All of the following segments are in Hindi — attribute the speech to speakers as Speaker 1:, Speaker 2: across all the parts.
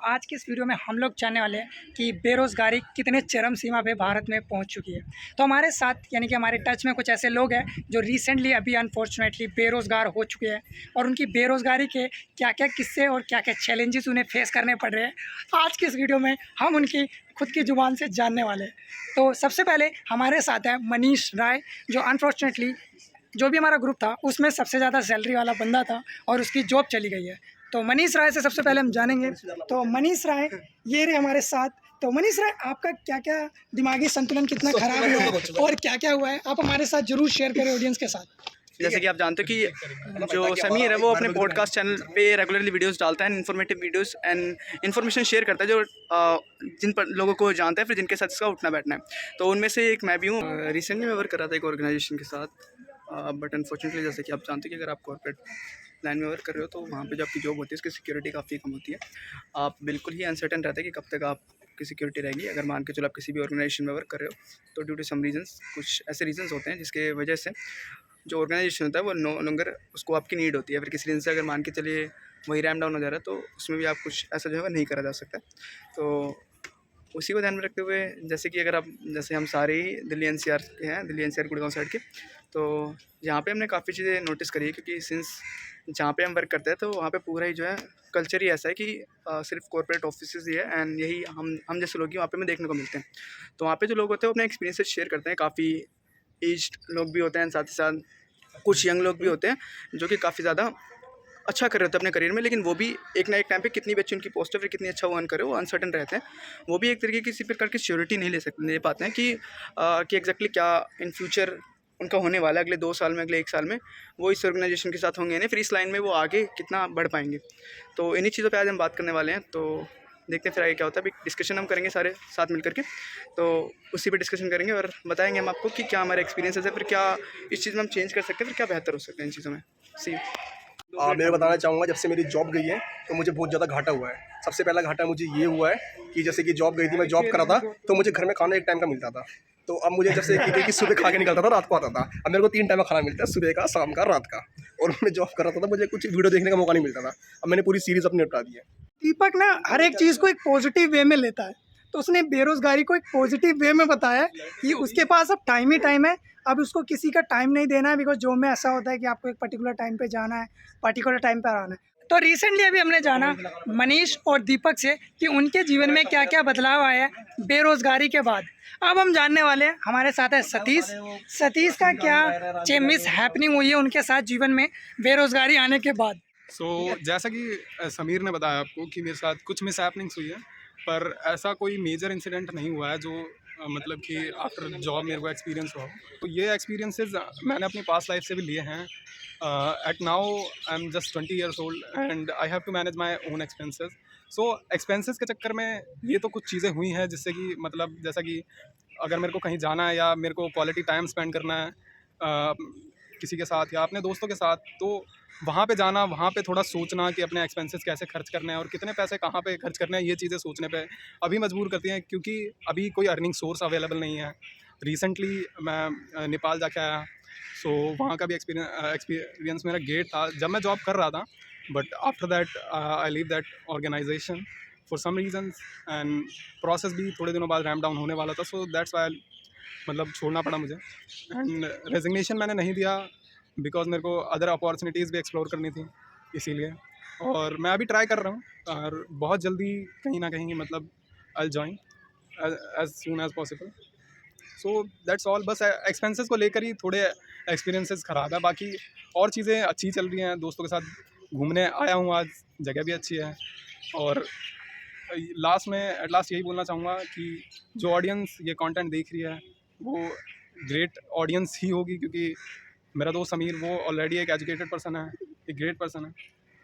Speaker 1: आज की इस वीडियो में हम लोग जानने वाले हैं कि बेरोज़गारी कितने चरम सीमा पे भारत में पहुंच चुकी है। तो हमारे साथ यानी कि हमारे टच में कुछ ऐसे लोग हैं जो रिसेंटली अभी अनफॉर्चुनेटली बेरोज़गार हो चुके हैं और उनकी बेरोज़गारी के क्या क्या किस्से और क्या क्या चैलेंजेस उन्हें फेस करने पड़ रहे हैं, आज की इस वीडियो में हम उनकी खुद की ज़ुबान से जानने वाले हैं। तो सबसे पहले हमारे साथ है मनीष राय, जो अनफॉर्चुनेटली जो भी हमारा ग्रुप था उसमें सबसे ज़्यादा सैलरी वाला बंदा था और उसकी जॉब चली गई है। तो मनीष राय से सबसे पहले हम जानेंगे। तो मनीष राय ये रहे हमारे साथ। तो मनीष राय, आपका क्या क्या दिमागी संतुलन कितना खराब हुआ है और क्या क्या हुआ है, आप हमारे साथ जरूर शेयर करें ऑडियंस के साथ।
Speaker 2: जैसे कि आप जानते हो कि जो समीर है वो अपने पॉडकास्ट चैनल पे रेगुलरली वीडियोस डालता है, informative videos and information share करता है जो जिन पर लोगों को जानता है, फिर जिनके साथ इसका उठना बैठना है। तो उनमें से एक मैं भी हूँ। रिसेंटली मैं वर्क कर रहा था एक ऑर्गेनाइजेशन के साथ, बट अनफॉर्चुनेटली जैसे कि आप जानते हो कि अगर आप कॉर्पोरेट लाइन में वर्क कर रहे हो तो वहाँ पे जो आपकी जॉब होती है उसकी सिक्योरिटी काफ़ी कम होती है। आप बिल्कुल ही अनसर्टेन रहते हैं कि कब तक आपकी सिक्योरिटी रहेगी। अगर मान के चलो आप किसी भी ऑर्गेनाइजेशन में वर्क कर रहे हो तो ड्यू टू सम रीजंस, कुछ ऐसे रीजंस होते हैं जिसके वजह से जो ऑर्गेनाइजेशन होता है वो नो लॉन्गर उसको आपकी नीड होती है। फिर किसी रीजन से अगर मान के चलिए वही रैम डाउन हो जा रहा है तो उसमें भी आप कुछ ऐसा जो है नहीं करा जा सकता। तो उसी को ध्यान में रखते हुए, जैसे कि अगर आप जैसे हम सारे ही दिल्ली एनसीआर के हैं, दिल्ली एनसीआर गुड़गांव साइड के, तो यहाँ पे हमने काफ़ी चीज़ें नोटिस करी है क्योंकि सिंस जहाँ पे हम वर्क करते हैं तो वहाँ पे पूरा ही जो है कल्चर ही ऐसा है कि सिर्फ कॉर्पोरेट ऑफिसेज ही है एंड यही हम जैसे लोग ही वहाँ पे हमें देखने को मिलते हैं। तो वहाँ पे जो लोग होते हैं वो अपने एक्सपीरियंसेस शेयर करते हैं। काफ़ी एज्ड लोग भी होते हैं, साथ ही साथ कुछ यंग लोग भी होते हैं जो कि काफ़ी ज़्यादा अच्छा कर रहे होते हैं अपने करियर में, लेकिन वो भी एक ना एक टाइम पे कितनी भी अच्छी उनकी पोस्ट है, फिर कितनी अच्छा वो अर्न करे, वो अनसर्टन रहते हैं। वो भी एक तरीके की किसी प्रकार की श्योरिटी नहीं ले पाते हैं कि एग्जैक्टली क्या इन फ्यूचर उनका होने वाला है अगले 2 साल में, अगले 1 साल में वो इस ऑर्गेनाइजेशन के साथ होंगे नहीं, फिर इस लाइन में वो आगे कितना बढ़ पाएंगे। तो इन्हीं चीज़ों पर आज हम बात करने वाले हैं। तो देखते हैं फिर आगे क्या होता है। अभी डिस्कशन हम करेंगे सारे साथ मिल करके, तो उसी पे डिस्कशन करेंगे और बताएंगे हम आपको कि क्या हमारे एक्सपीरियंसेस है, फिर क्या इस चीज़ में हम चेंज कर सकते हैं, फिर क्या बेहतर हो सकता है इन चीज़ों में। सी
Speaker 3: मैं बताना चाहूँगा, जब से मेरी जॉब गई है तो मुझे बहुत ज़्यादा घाटा हुआ है। सबसे पहला घाटा मुझे ये हुआ है कि जैसे कि जॉब गई थी, मैं जॉब कर रहा था तो मुझे घर में खाना एक टाइम का मिलता था। तो अब मुझे जैसे कि सुबह खा के निकलता था, रात को आता था। अब मेरे को 3 टाइम का खाना मिलता है, सुबह का, शाम का, रात का। और मैं जॉब कर रहा था मुझे कुछ वीडियो देखने का मौका नहीं मिलता था। अब मैंने पूरी सीरीज़ अपनी निपटा दी है।
Speaker 1: दीपक ना हर एक चीज़ को एक पॉजिटिव वे में लेता है, तो उसने बेरोज़गारी को एक पॉजिटिव वे में बताया कि उसके पास अब टाइम ही टाइम है, अब उसको किसी का टाइम नहीं देना है। बिकॉज जॉब में ऐसा होता है कि आपको एक पर्टिकुलर टाइम पे जाना है, पर्टिकुलर टाइम पर आना है। तो रिसेंटली अभी हमने जाना मनीष और दीपक से कि उनके जीवन में क्या क्या बदलाव आया है बेरोज़गारी के बाद। अब हम जानने वाले हैं, हमारे साथ है सतीश। सतीश का क्या मिस हैपनिंग हुई है उनके साथ जीवन में बेरोज़गारी आने के बाद।
Speaker 4: जैसा कि समीर ने बताया आपको कि मेरे साथ कुछ मिस हैपनिंग्स हुई है, पर ऐसा कोई मेजर इंसिडेंट नहीं हुआ है जो मतलब कि आफ्टर जॉब मेरे को एक्सपीरियंस हुआ। तो ये एक्सपीरियंसेस मैंने अपनी पास्ट लाइफ से भी लिए हैं। At now I am just 20 years old and I have to manage my own expenses. So expenses के चक्कर में ये तो कुछ चीज़ें हुई हैं जिससे कि मतलब जैसा कि अगर मेरे को कहीं जाना है या मेरे को क्वालिटी टाइम स्पेंड करना है किसी के साथ या अपने दोस्तों के साथ, तो वहाँ पे जाना, वहाँ पे थोड़ा सोचना कि अपने एक्सपेंसेस कैसे खर्च करने हैं और कितने पैसे कहाँ पे खर्च करने हैं, ये चीज़ें सोचने पे अभी मजबूर करती हैं क्योंकि अभी कोई अर्निंग सोर्स अवेलेबल नहीं है। रिसेंटली मैं नेपाल जाके आया, सो वहाँ का भी एक्सपीरियंस मेरा ग्रेट था जब मैं जॉब कर रहा था, but after that I leave that organisation for some reasons and process भी थोड़े दिनों बाद रैम्प डाउन होने वाला था। सो दैट्स वाई मतलब छोड़ना पड़ा मुझे एंड रेजिग्नेशन मैंने नहीं दिया बिकॉज मेरे को अदर अपॉर्चुनिटीज़ भी एक्सप्लोर करनी थी, इसीलिए। और मैं अभी ट्राई कर रहा हूँ और बहुत जल्दी कहीं ना कहीं मतलब I join as soon as possible. So that's all. बस एक्सपेंसेस को लेकर ही थोड़े एक्सपीरियंसेस ख़राब है, बाकी और चीज़ें अच्छी चल रही हैं। दोस्तों के साथ घूमने आया हूँ आज, जगह भी अच्छी है। और एट लास्ट यही बोलना चाहूँगा कि जो ऑडियंस ये कंटेंट देख रही है वो ग्रेट ऑडियंस ही होगी क्योंकि मेरा दोस्त समीर वो ऑलरेडी एक एजुकेटेड पर्सन है, एक ग्रेट पर्सन है।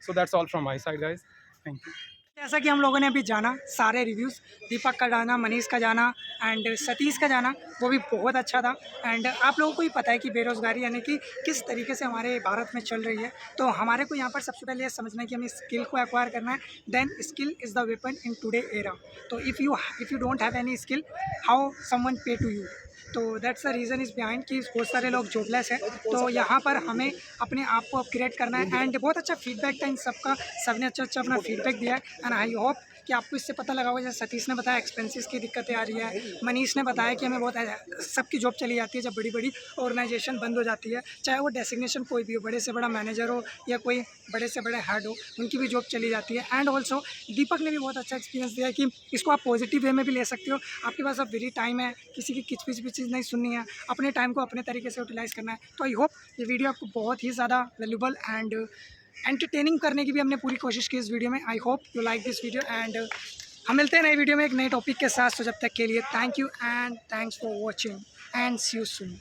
Speaker 4: सो that's all from my side guys, thank you.
Speaker 1: जैसा कि हम लोगों ने अभी जाना सारे रिव्यूज़, दीपक का जाना, मनीष का जाना एंड सतीश का जाना, वो भी बहुत अच्छा था। एंड आप लोगों को ही पता है कि बेरोज़गारी यानी कि किस तरीके से हमारे भारत में चल रही है। तो हमारे को यहाँ पर सबसे पहले ये समझना है कि हमें स्किल को एक्वायर करना है। Then skill is the weapon in today era. तो if you don't have any skill, how someone pay to you. तो that's the reason is behind कि बहुत सारे लोग जॉबलेस हैं। तो यहाँ पर हमें अपने आप को अपग्रेड करना है। एंड बहुत अच्छा फीडबैक था इन सबका, सबने अच्छा अच्छा अपना फीडबैक दिया है। एंड आई होप कि आपको इससे पता लगा होगा, जैसे सतीश ने बताया एक्सपेंसेस की दिक्कतें आ रही है, मनीष ने बताया कि हमें बहुत सबकी जॉब चली जाती है जब बड़ी बड़ी ऑर्गेनाइजेशन बंद हो जाती है, चाहे वो डेसिग्नेशन कोई भी हो, बड़े से बड़ा मैनेजर हो या कोई बड़े से बड़े हेड हो, उनकी भी जॉब चली जाती है। एंड ऑल्सो दीपक ने भी बहुत अच्छा एक्सपीरियंस दिया कि इसको आप पॉजिटिव वे में भी ले सकते हो। आपके पास अब फ्री टाइम है, किसी की किचपिच भी चीज़ नहीं सुननी है, अपने टाइम को अपने तरीके से यूटिलाइज़ करना है। तो आई होप ये वीडियो आपको बहुत ही ज़्यादा वैल्यूबल एंड एंटरटेनिंग करने की भी हमने पूरी कोशिश की इस वीडियो में। I hope you like this video and हम मिलते हैं नई वीडियो में एक नए टॉपिक के साथ। तो जब तक के लिए thank you and thanks for watching and see you soon.